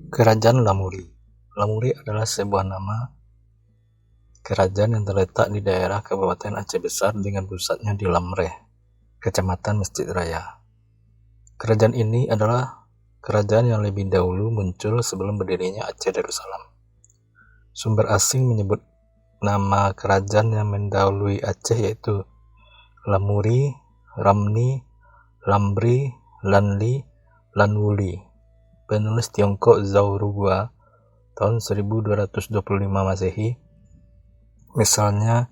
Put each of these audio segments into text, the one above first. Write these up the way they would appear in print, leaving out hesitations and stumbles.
Kerajaan Lamuri. Lamuri adalah sebuah nama kerajaan yang terletak di daerah Kabupaten Aceh Besar dengan pusatnya di Lamreh, Kecamatan Masjid Raya. Kerajaan ini adalah kerajaan yang lebih dahulu muncul sebelum berdirinya Aceh Darussalam. Sumber asing menyebut nama kerajaan yang mendahului Aceh yaitu Lamuri, Ramni, Lambri, Lanli, Lanwuli. Penulis Tiongkok Zhao Rugua tahun 1225 Masehi misalnya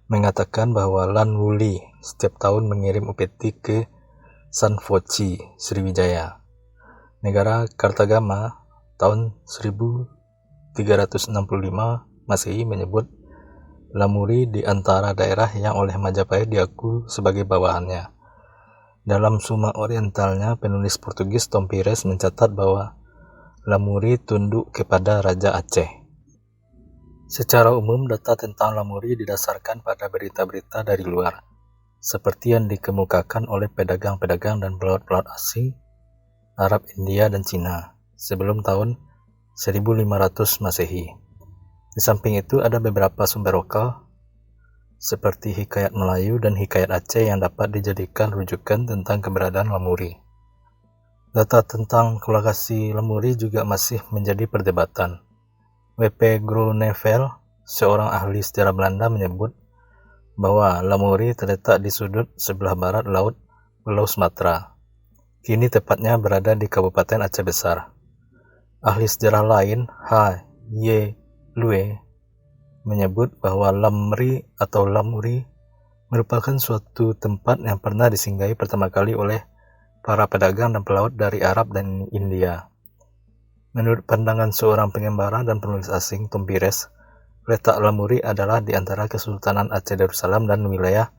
mengatakan bahwa Lanwuli setiap tahun mengirim upeti ke Sanfochi, Sriwijaya. Negara Kartagama tahun 1365 Masehi menyebut Lamuri di antara daerah yang oleh Majapahit diakui sebagai bawahannya. Dalam Suma Orientalnya, penulis Portugis Tom Pires mencatat bahwa Lamuri tunduk kepada Raja Aceh. Secara umum, data tentang Lamuri didasarkan pada berita-berita dari luar, seperti yang dikemukakan oleh pedagang-pedagang dan pelaut-pelaut asing, Arab, India, dan Cina, sebelum tahun 1500 Masehi. Di samping itu, ada beberapa sumber lokal, seperti Hikayat Melayu dan Hikayat Aceh yang dapat dijadikan rujukan tentang keberadaan Lamuri. Data tentang lokasi Lamuri juga masih menjadi perdebatan. W.P. Groeneveld, seorang ahli sejarah Belanda, menyebut bahwa Lamuri terletak di sudut sebelah barat laut Pulau Sumatera. Kini tepatnya berada di Kabupaten Aceh Besar. Ahli sejarah lain, H. Y. Lue, menyebut bahwa Lamri atau Lamuri merupakan suatu tempat yang pernah disinggahi pertama kali oleh para pedagang dan pelaut dari Arab dan India. Menurut pandangan seorang pengembara dan penulis asing, Tom Pires, letak Lamuri adalah di antara Kesultanan Aceh Darussalam dan wilayah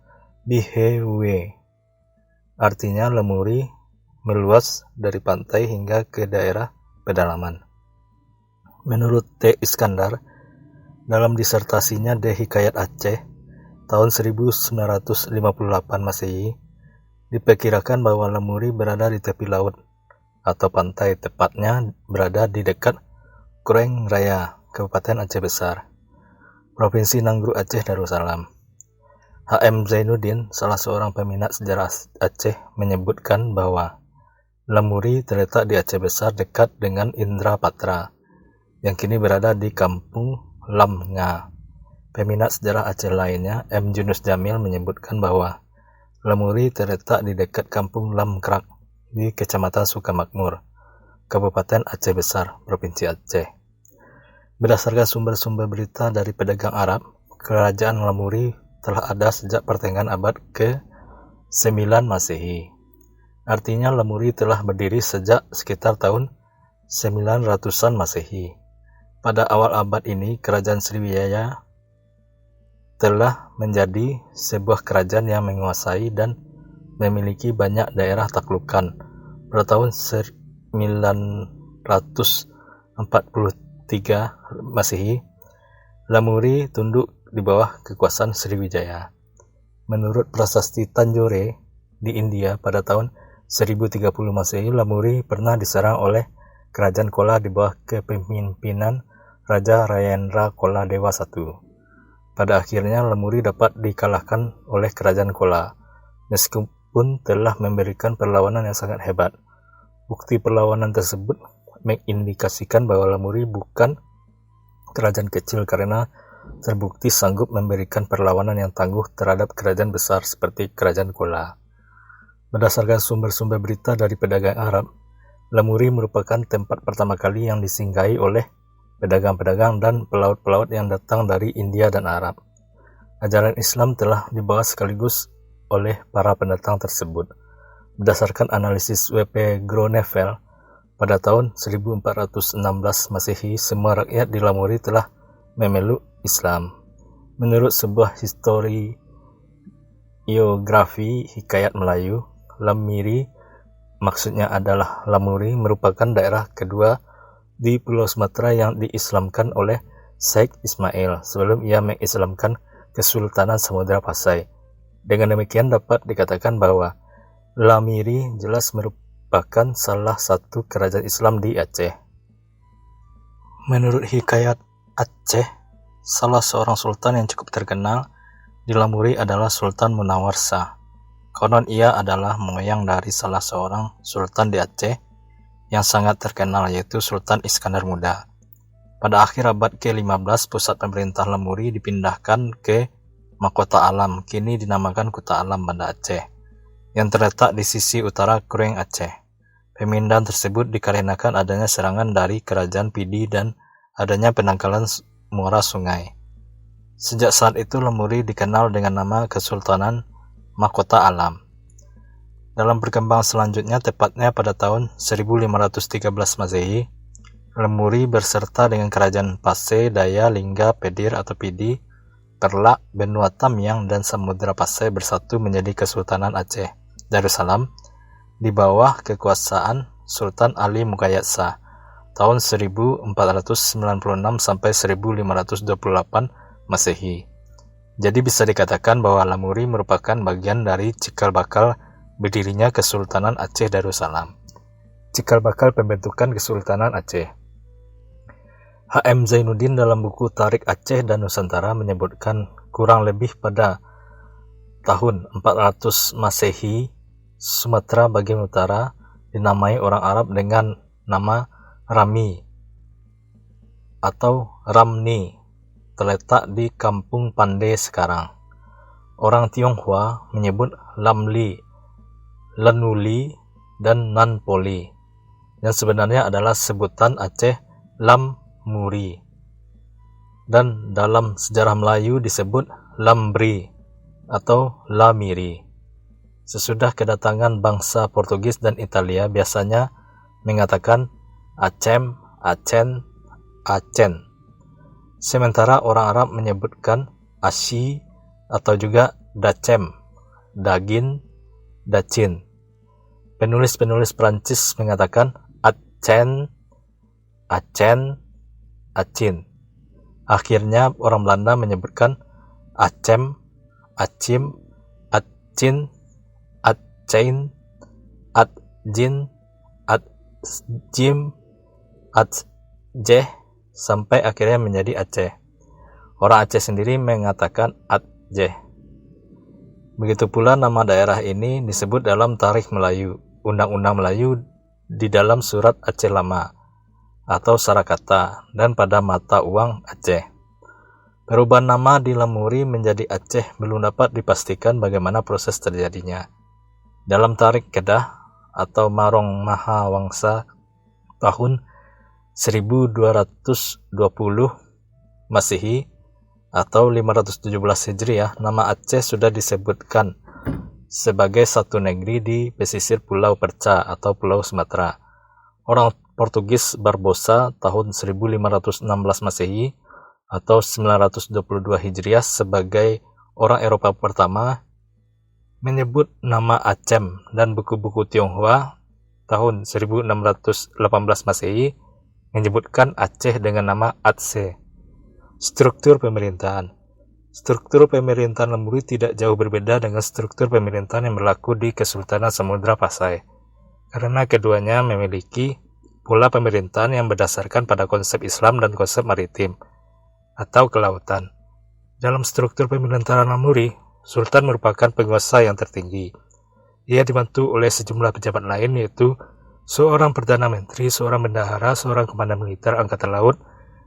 Bihewe. Artinya Lamuri meluas dari pantai hingga ke daerah pedalaman. Menurut T. Iskandar, dalam disertasinya The Hikayat Aceh tahun 1958 Masehi, diperkirakan bahwa Lamuri berada di tepi laut atau pantai, tepatnya berada di dekat Kreng Raya, Kabupaten Aceh Besar, Provinsi Nanggru Aceh Darussalam. H.M. Zainuddin, salah seorang peminat sejarah Aceh, menyebutkan bahwa Lamuri terletak di Aceh Besar dekat dengan Indrapatra, yang kini berada di Kampung Lamnga. Peminat sejarah Aceh lainnya, M. Junus Jamil, menyebutkan bahwa Lamuri terletak di dekat Kampung Lamkrak di Kecamatan Sukamakmur, Kabupaten Aceh Besar, Provinsi Aceh. Berdasarkan sumber-sumber berita dari pedagang Arab, kerajaan Lamuri telah ada sejak pertengahan abad ke-9 Masehi. Artinya Lamuri telah berdiri sejak sekitar tahun 900-an Masehi. Pada awal abad ini, kerajaan Sriwijaya telah menjadi sebuah kerajaan yang menguasai dan memiliki banyak daerah taklukan. Pada tahun 943 Masehi, Lamuri tunduk di bawah kekuasaan Sriwijaya. Menurut prasasti Tanjore di India pada tahun 1030 Masehi, Lamuri pernah diserang oleh kerajaan Kola di bawah kepemimpinan Raja Rayendra Kola Dewa I. Pada akhirnya Lamuri dapat dikalahkan oleh kerajaan Kola, meskipun telah memberikan perlawanan yang sangat hebat. Bukti perlawanan tersebut mengindikasikan bahwa Lamuri bukan kerajaan kecil karena terbukti sanggup memberikan perlawanan yang tangguh terhadap kerajaan besar seperti kerajaan Kola. Berdasarkan sumber-sumber berita dari pedagang Arab, Lamuri merupakan tempat pertama kali yang disinggahi oleh pedagang-pedagang dan pelaut-pelaut yang datang dari India dan Arab. Ajaran Islam telah dibawa sekaligus oleh para pendatang tersebut. Berdasarkan analisis W.P. Groeneveld, pada tahun 1416 Masehi, semua rakyat di Lamuri telah memeluk Islam. Menurut sebuah historiografi Hikayat Melayu, Lamiri, maksudnya adalah Lamuri, merupakan daerah kedua di Pulau Sumatera yang diislamkan oleh Syekh Ismail sebelum ia mengislamkan Kesultanan Samudra Pasai. Dengan demikian dapat dikatakan bahwa Lamiri jelas merupakan salah satu kerajaan Islam di Aceh. Menurut Hikayat Aceh, salah seorang sultan yang cukup terkenal di Lamuri adalah Sultan Munawar Shah. Konon ia adalah moyang dari salah seorang sultan di Aceh yang sangat terkenal, yaitu Sultan Iskandar Muda. Pada akhir abad ke-15, pusat pemerintah Lamuri dipindahkan ke Mahkota Alam, kini dinamakan Kuta Alam, Banda Aceh, yang terletak di sisi utara Krueng Aceh. Pemindahan tersebut dikarenakan adanya serangan dari kerajaan Pidi dan adanya penangkalan muara sungai. Sejak saat itu Lamuri dikenal dengan nama Kesultanan Mahkota Alam. Dalam perkembangan selanjutnya, tepatnya pada tahun 1513 Masehi, Lamuri berserta dengan kerajaan Pasai, Daya, Lingga, Pedir atau Pidi, Perlak, Benua Tamyang, dan Samudra Pasai bersatu menjadi Kesultanan Aceh Darussalam di bawah kekuasaan Sultan Ali Muqayyad Shah tahun 1496 sampai 1528 Masehi. Jadi bisa dikatakan bahwa Lamuri merupakan bagian dari cikal bakal berdirinya Kesultanan Aceh Darussalam. Cikal bakal pembentukan Kesultanan Aceh. H.M. Zainuddin dalam buku Tarik Aceh dan Nusantara menyebutkan kurang lebih pada tahun 400 Masehi, Sumatera bagian utara dinamai orang Arab dengan nama Rami atau Ramni, terletak di Kampung Pandai sekarang. Orang Tionghoa menyebut Lamli, Lanuli, dan Nanpoli, yang sebenarnya adalah sebutan Aceh Lamuri, dan dalam sejarah Melayu disebut Lambri atau Lamiri. Sesudah kedatangan bangsa Portugis dan Italia biasanya mengatakan Acem, Acen, Acen. Sementara orang Arab menyebutkan Asyi atau juga Dacem, Dagin, Dacin. Penulis-penulis Prancis mengatakan Acen, Acen, Acin. Akhirnya orang Belanda menyebutkan Acem, Acim, Acin, Atcain, Atjin, Atjim, Atjeh, sampai akhirnya menjadi Aceh. Orang Aceh sendiri mengatakan Atjeh. Begitu pula nama daerah ini disebut dalam Tarikh Melayu, Undang-Undang Melayu, di dalam Surat Aceh Lama atau Sarakata, dan pada mata uang Aceh. Perubahan nama di Lamuri menjadi Aceh belum dapat dipastikan bagaimana proses terjadinya. Dalam Tarikh Kedah atau Marong Maha Wangsa tahun 1220 Masehi atau 517 Hijriah, nama Aceh sudah disebutkan sebagai satu negeri di pesisir Pulau Perca atau Pulau Sumatera. Orang Portugis Barbosa tahun 1516 Masehi atau 922 Hijriah sebagai orang Eropa pertama menyebut nama Acem, dan buku-buku Tionghoa tahun 1618 Masehi menyebutkan Aceh dengan nama Aceh. Struktur pemerintahan. Struktur pemerintahan Lamuri tidak jauh berbeda dengan struktur pemerintahan yang berlaku di Kesultanan Samudra Pasai, karena keduanya memiliki pola pemerintahan yang berdasarkan pada konsep Islam dan konsep maritim atau kelautan. Dalam struktur pemerintahan Lamuri, Sultan merupakan penguasa yang tertinggi. Ia dibantu oleh sejumlah pejabat lain, yaitu seorang Perdana Menteri, seorang Bendahara, seorang Komandan Militer Angkatan Laut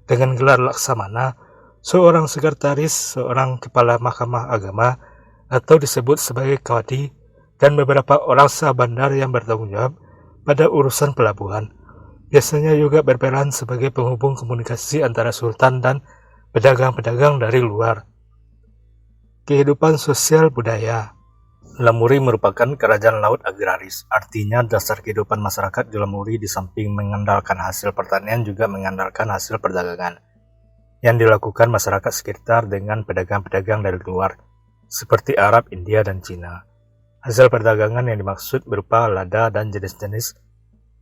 dengan gelar Laksamana, seorang Sekretaris, seorang Kepala Mahkamah Agama atau disebut sebagai Qadi, dan beberapa orang sah bandar yang bertanggung jawab pada urusan pelabuhan. Biasanya juga berperan sebagai penghubung komunikasi antara Sultan dan pedagang-pedagang dari luar. Kehidupan sosial budaya. Lamuri merupakan kerajaan laut agraris, artinya dasar kehidupan masyarakat di Lamuri di samping mengandalkan hasil pertanian juga mengandalkan hasil perdagangan yang dilakukan masyarakat sekitar dengan pedagang-pedagang dari luar, seperti Arab, India, dan Cina. Hasil perdagangan yang dimaksud berupa lada dan jenis-jenis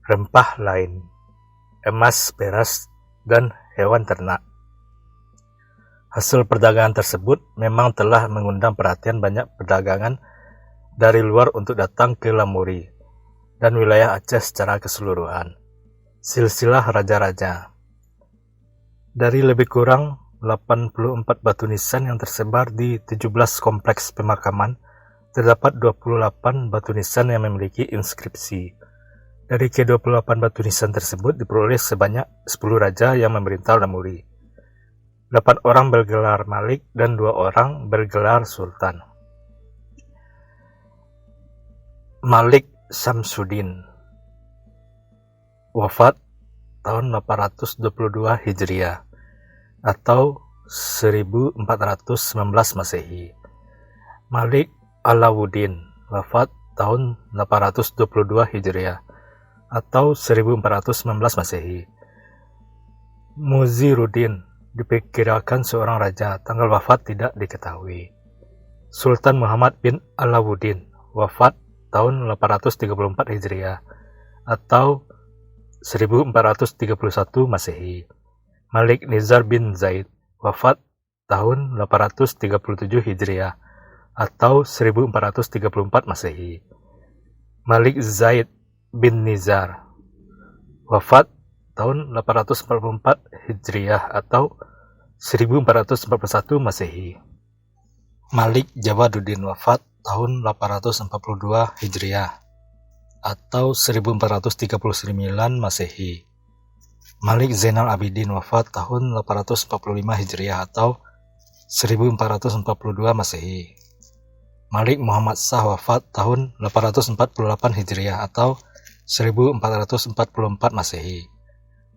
rempah lain, emas, beras, dan hewan ternak. Hasil perdagangan tersebut memang telah mengundang perhatian banyak perdagangan dari luar untuk datang ke Lamuri dan wilayah Aceh secara keseluruhan. Silsilah raja-raja. Dari lebih kurang 84 batu nisan yang tersebar di 17 kompleks pemakaman, terdapat 28 batu nisan yang memiliki inskripsi. Dari ke-28 batu nisan tersebut diperoleh sebanyak 10 raja yang memerintah Lamuri. 8 orang bergelar Malik dan 2 orang bergelar Sultan. Malik Syamsuddin wafat tahun 822 Hijriah atau 1419 Masehi. Malik Alauddin wafat tahun 822 Hijriah atau 1419 Masehi. Muziruddin diperkirakan seorang raja, tanggal wafat tidak diketahui. Sultan Muhammad bin Alauddin wafat tahun 834 Hijriah atau 1431 Masehi. Malik Nizar bin Zaid wafat tahun 837 Hijriah atau 1434 Masehi. Malik Zaid bin Nizar wafat tahun 844 Hijriah atau 1441 Masehi. Malik Jawaduddin wafat tahun 842 Hijriah atau 1439 Masehi. Malik Zainal Abidin wafat tahun 845 Hijriah atau 1442 Masehi. Malik Muhammad Shah wafat tahun 848 Hijriah atau 1444 Masehi.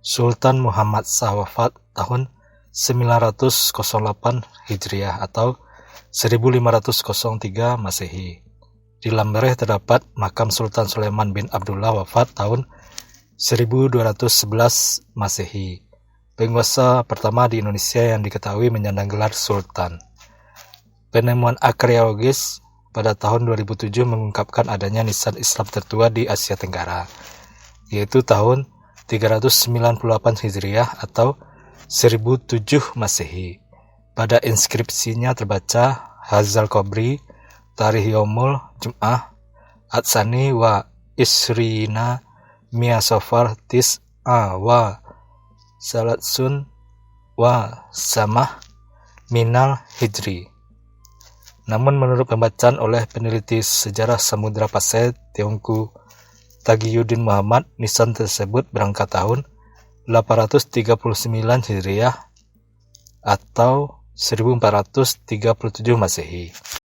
Sultan Muhammad Shah wafat tahun 908 Hijriah atau 1503 Masehi. Di Lambereh terdapat makam Sultan Sulaiman bin Abdullah wafat tahun 1211 Masehi. Penguasa pertama di Indonesia yang diketahui menyandang gelar Sultan. Penemuan arkeologis pada tahun 2007 mengungkapkan adanya nisan Islam tertua di Asia Tenggara, yaitu tahun 398 Hijriah atau 1007 Masehi. Pada inskripsinya terbaca Hazal Kobri, Tarikh Yaumul Jum'ah, Atsani wa Isrina Mia Safar Tis'a wa Salatsun wa Samah Minal Hijri. Namun menurut pembacaan oleh peneliti sejarah Samudra Pasai Tiongku Tagiyuddin Muhammad, nisan tersebut berangkat tahun 839 Hijriah atau 1437 Masehi.